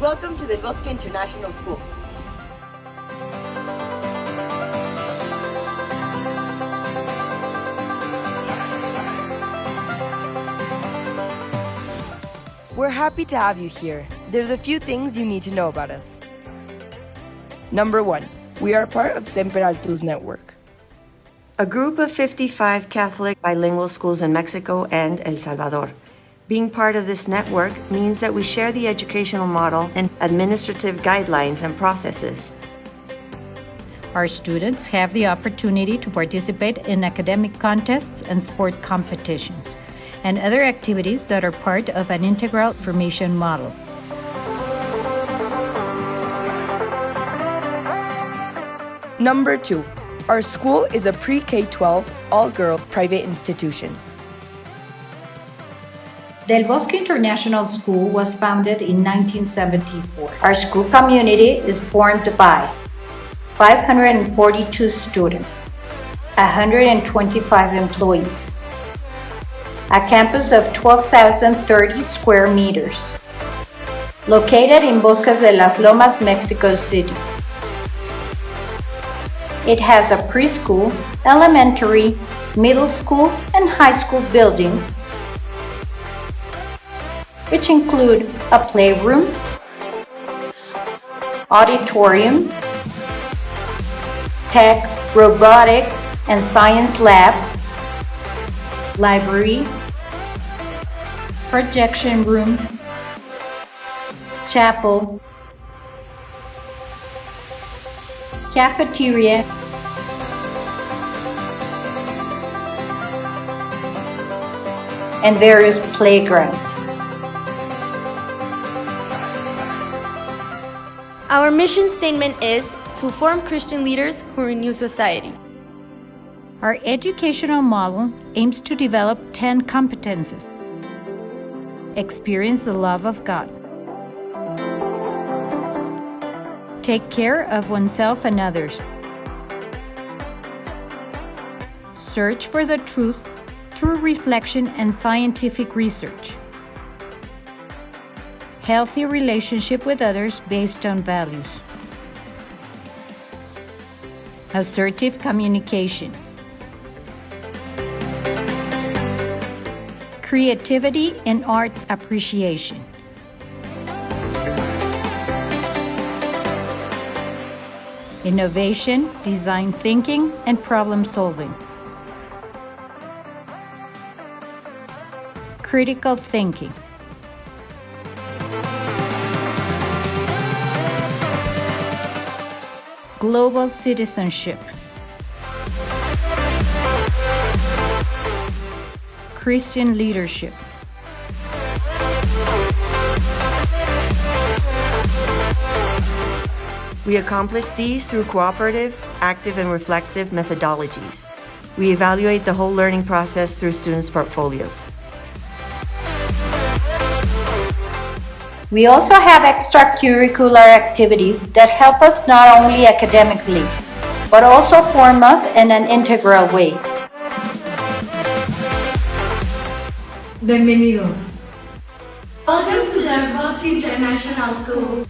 Welcome to the Bosque International School. We're happy to have you here. There's a few things you need to know about us. Number 1, we are part of Semper Altus Network, A group of 55 Catholic bilingual schools in Mexico and El Salvador. Being part of this network means that we share the educational model and administrative guidelines and processes. Our students have the opportunity to participate in academic contests and sport competitions, and other activities that are part of an integral formation model. Number 2, our school is a pre-K-12 all-girl private institution. Del Bosque International School was founded in 1974. Our school community is formed by 542 students, 125 employees, a campus of 12,030 square meters, located in Bosques de las Lomas, Mexico City. It has a preschool, elementary, middle school, and high school buildings, which include a playroom, auditorium, tech, robotic, and science labs, library, projection room, chapel, cafeteria, and various playgrounds. Our mission statement is to form Christian leaders who renew society. Our educational model aims to develop 10 competencies. Experience the love of God. Take care of oneself and others. Search for the truth through reflection and scientific research. Healthy relationship with others based on values. Assertive communication. Creativity and art appreciation. Innovation, design thinking, and problem solving. Critical thinking. Global citizenship. Christian leadership. We accomplish these through cooperative, active, and reflexive methodologies. We evaluate the whole learning process through students' portfolios. We also have extracurricular activities that help us not only academically, but also form us in an integral way. Bienvenidos. Welcome to the Bosque International School.